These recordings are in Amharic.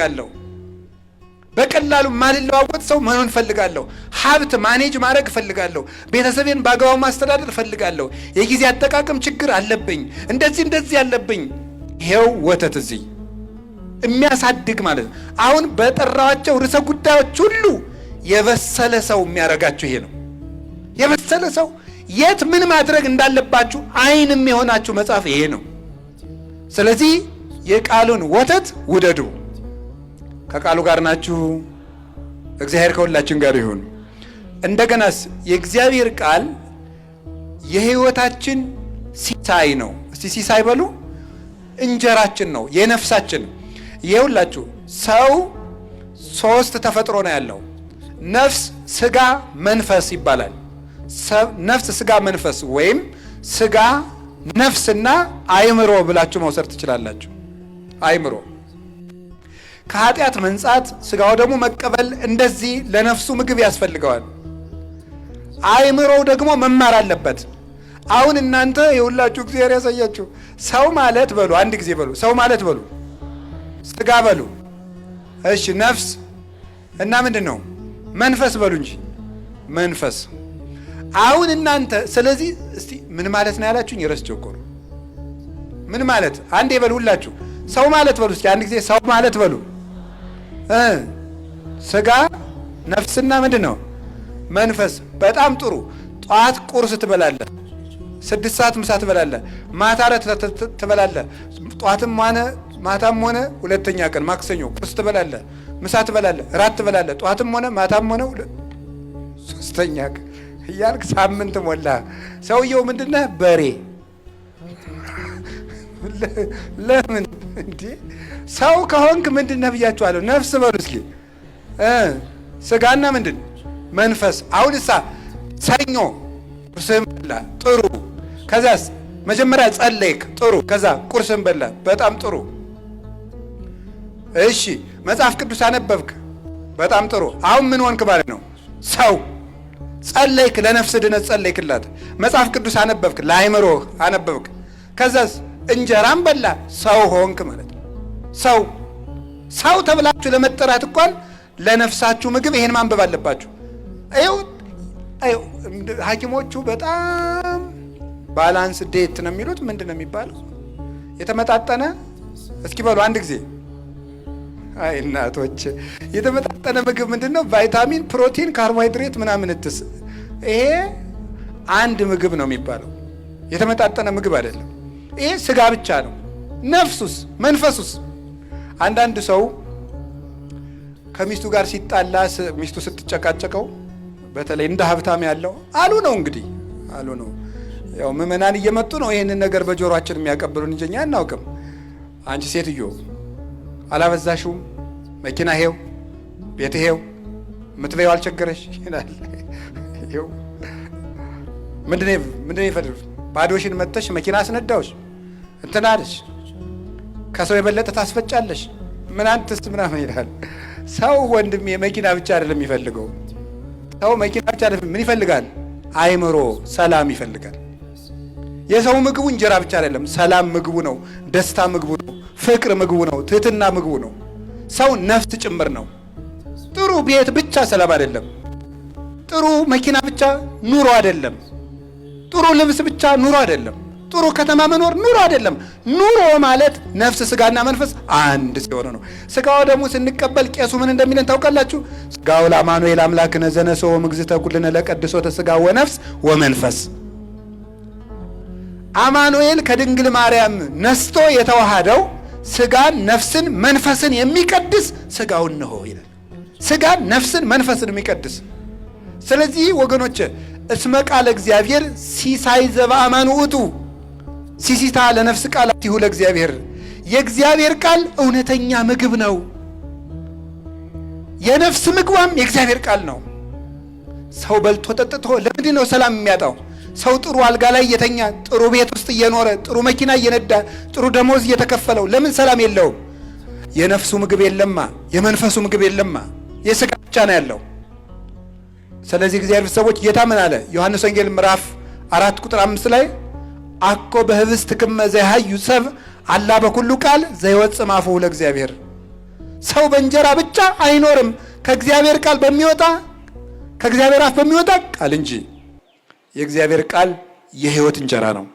ፈልጋለሁ። በቀላሉ ማልለዋወጥ ሰው መሆን ፈልጋለሁ። ሀብት ማኔጅ ማድረግ ፈልጋለሁ። ቤተሰቤን በአግባቡ ማስተዳደር ፈልጋለሁ። የጊዜ አጠቃቀም ችግር አለብኝ። እንደዚህ ያለብኝ። ይሄው ወተት እዚህ የሚያሳድግ ማለት ነው። አሁን በጠራዋቸው ርዕሰ ጉዳዮች ሁሉ የበሰለ ሰው የሚያረጋችሁ ይሄ ነው። የበሰለ ሰው የት ምን ማድረግ እንዳለባችሁ አይን የሚሆናችሁ መጽሐፍ ይሄ ነው። ስለዚህ የቃሉን ወተት ውደዱ። ከቃሉ ጋር ናችሁ። እግዚአብሔር ከሁላችን ጋር ይሁን። እንደገናስ የእግዚአብሔር ቃል የህይወታችን ሲሳይ ነው። እስቲ ሲሳይ በሉ። እንጀራችን ነው፣ የነፍሳችን። ይኸውላችሁ ሰው 3 ተፈጥሮ ነው ያለው። ነፍስ፣ ስጋ፣ መንፈስ ይባላል። ነፍስ፣ ስጋ፣ መንፈስ ወይም ስጋ፣ ነፍስና አእምሮ ብላችሁ መውሰድ ትችላላችሁ። አእምሮ ከኃጢአት መንጻት፣ ስጋው ደግሞ መቀበል፣ እንደዚህ ለነፍሱ ምግብ ያስፈልገዋል። አእምሮው ደግሞ መማር አለበት። አሁን እናንተ የሁላችሁ እግዚአብሔር ያሳያችሁ። ሰው ማለት በሉ፣ አንድ ጊዜ በሉ፣ ሰው ማለት በሉ፣ ስጋ በሉ፣ እሺ፣ ነፍስ እና ምንድን ነው መንፈስ በሉ እንጂ መንፈስ። አሁን እናንተ ስለዚህ እስቲ ምን ማለት ነው ያላችሁኝ? ረስቼው እኮ ነው። ምን ማለት አንዴ በሉ ሁላችሁ። ሰው ማለት በሉ እስቲ አንድ ጊዜ ሰው ማለት በሉ። ስጋ ነፍስና ምንድን ነው መንፈስ። በጣም ጥሩ። ጠዋት ቁርስ ትበላለህ፣ 6 ሰዓት ምሳ ትበላለህ፣ ማታ ራት ትበላለህ። ጠዋትም ሆነ ማታም ሆነ ሁለተኛ ቀን ማክሰኞ ቁርስ ትበላለህ፣ ምሳ ትበላለህ፣ ራት ትበላለህ። ጠዋትም ሆነ ማታም ሆነ ሶስተኛ ቀን እያልክ ሳምንት ሞላ። ሰውየው ምንድነህ? በሬ። ለምን እንዴ? ሰው ከሆንክ ምንድነህ ብያችኋለሁ። ነፍስ በሉ እስኪ። ስጋና ምንድን መንፈስ። አሁን እሳ ሰኞ ቁርስህን በላ፣ ጥሩ። ከዛስ መጀመሪያ ጸለይክ፣ ጥሩ። ከዛ ቁርስህን በላ፣ በጣም ጥሩ። እሺ መጽሐፍ ቅዱስ አነበብክ፣ በጣም ጥሩ። አሁን ምን ሆንክ ማለት ነው? ሰው። ጸለይክ፣ ለነፍስ ድነት ጸለይክላት። መጽሐፍ ቅዱስ አነበብክ፣ ለአእምሮህ አነበብክ። ከዛስ እንጀራም በላ፣ ሰው ሆንክ ማለት ነው። ሰው ተብላችሁ ለመጠራት እንኳን ለነፍሳችሁ ምግብ ይሄን ማንበብ አለባችሁ። አይው ሐኪሞቹ በጣም ባላንስ ዴት ነው የሚሉት። ምንድን ነው የሚባለው? የተመጣጠነ እስኪ በሉ አንድ ጊዜ። አይ እናቶች፣ የተመጣጠነ ምግብ ምንድን ነው? ቫይታሚን፣ ፕሮቲን፣ ካርቦሃይድሬት ምናምን እትስ። ይሄ አንድ ምግብ ነው የሚባለው። የተመጣጠነ ምግብ አይደለም። ይሄ ስጋ ብቻ ነው። ነፍሱስ መንፈሱስ? አንዳንድ ሰው ከሚስቱ ጋር ሲጣላ፣ ሚስቱ ስትጨቃጨቀው፣ በተለይ እንደ ሀብታም ያለው አሉ ነው እንግዲህ አሉ ነው። ያው ምዕመናን እየመጡ ነው ይሄንን ነገር በጆሮአችን የሚያቀብሉን እንጂ እኛ አናውቅም። አንቺ ሴትዮ አላበዛሽውም? መኪና ሄው፣ ቤት ሄው፣ ምትበይው አልቸገረሽ ይላል። ይው ምንድነው ይፈድር? ባዶሽን መጥተሽ መኪና አስነዳውሽ እንትና አለሽ፣ ከሰው የበለጠ ታስፈጫለሽ፣ ምን አንተስ ምናምን ይላል። ሰው ወንድሜ መኪና ብቻ አይደለም የሚፈልገው። ሰው መኪና ብቻ አይደለም፣ ምን ይፈልጋል? አእምሮ፣ ሰላም ይፈልጋል። የሰው ምግቡ እንጀራ ብቻ አይደለም፣ ሰላም ምግቡ ነው፣ ደስታ ምግቡ ነው፣ ፍቅር ምግቡ ነው፣ ትህትና ምግቡ ነው። ሰው ነፍስ ጭምር ነው። ጥሩ ቤት ብቻ ሰላም አይደለም። ጥሩ መኪና ብቻ ኑሮ አይደለም። ጥሩ ልብስ ብቻ ኑሮ አይደለም። ጥሩ ከተማ መኖር ኑሮ አይደለም። ኑሮ ማለት ነፍስ ስጋና መንፈስ አንድ ሲሆኑ ነው። ስጋው ደግሞ ስንቀበል ቄሱ ምን እንደሚለን ታውቃላችሁ? ስጋው ለአማኑኤል አምላክነ ዘነሥኦ ምግዝእተ ኩልነ ለቀድሶተ ስጋ ወነፍስ ወመንፈስ። አማኑኤል ከድንግል ማርያም ነስቶ የተዋሃደው ስጋን፣ ነፍስን፣ መንፈስን የሚቀድስ ስጋውን ነው ይላል። ስጋን፣ ነፍስን፣ መንፈስን የሚቀድስ። ስለዚህ ወገኖች እስመ ቃለ እግዚአብሔር ሲሳይ ዘበአማን ውእቱ፣ ሲሲታ ለነፍስ ቃላቲሁ ለእግዚአብሔር። የእግዚአብሔር ቃል እውነተኛ ምግብ ነው። የነፍስ ምግቧም የእግዚአብሔር ቃል ነው። ሰው በልቶ ጠጥቶ ለምንድን ነው ሰላም የሚያጣው? ሰው ጥሩ አልጋ ላይ እየተኛ፣ ጥሩ ቤት ውስጥ እየኖረ፣ ጥሩ መኪና እየነዳ፣ ጥሩ ደሞዝ እየተከፈለው ለምን ሰላም የለውም? የነፍሱ ምግብ የለማ፣ የመንፈሱ ምግብ የለማ፣ የሥጋ ብቻ ነው ያለው። ስለዚህ እግዚአብሔር ሰዎች ጌታ ምን አለ? ዮሐንስ ወንጌል ምዕራፍ 4 ቁጥር 5 ላይ አኮ በህብስት ክመ ዘይሃዩ ሰብ አላ በኩሉ ቃል ዘይወፅእ እምአፉሁ ለእግዚአብሔር። ሰው በእንጀራ ብቻ አይኖርም ከእግዚአብሔር ቃል በሚወጣ ከእግዚአብሔር አፍ በሚወጣ ቃል እንጂ። የእግዚአብሔር ቃል የሕይወት እንጀራ ነው።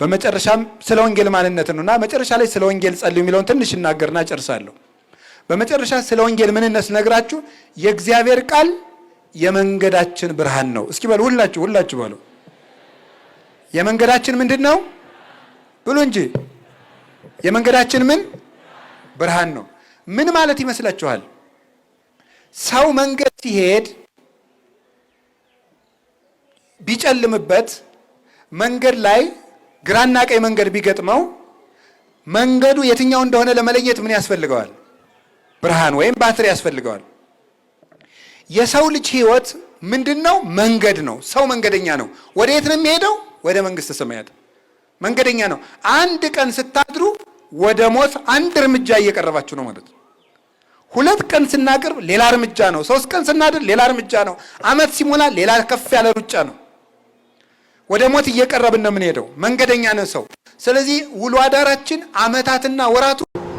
በመጨረሻም ስለ ወንጌል ማንነት ነውና መጨረሻ ላይ ስለ ወንጌል ጸልዩ የሚለውን ትንሽ እናገርና ጨርሳለሁ። በመጨረሻ ስለ ወንጌል ምንነት ስነግራችሁ የእግዚአብሔር ቃል የመንገዳችን ብርሃን ነው። እስኪ በሉ ሁላችሁ በሉ። የመንገዳችን ምንድን ነው ብሉ እንጂ። የመንገዳችን ምን ብርሃን ነው። ምን ማለት ይመስላችኋል? ሰው መንገድ ሲሄድ ቢጨልምበት መንገድ ላይ ግራና ቀኝ መንገድ ቢገጥመው መንገዱ የትኛው እንደሆነ ለመለየት ምን ያስፈልገዋል? ብርሃን ወይም ባትሪ ያስፈልገዋል። የሰው ልጅ ሕይወት ምንድነው? መንገድ ነው። ሰው መንገደኛ ነው። ወደ የት ነው የሚሄደው? ወደ መንግስተ ሰማያት። መንገደኛ ነው። አንድ ቀን ስታድሩ ወደ ሞት አንድ እርምጃ እየቀረባችሁ ነው ማለት ነው። 2 ቀን ስናቅርብ ሌላ እርምጃ ነው። 3 ቀን ስናድር ሌላ እርምጃ ነው። ዓመት ሲሞላ ሌላ ከፍ ያለ ሩጫ ነው። ወደ ሞት እየቀረብን ነው የምንሄደው። መንገደኛ ነው ሰው። ስለዚህ ውሎ አዳራችን ዓመታትና ወራቱ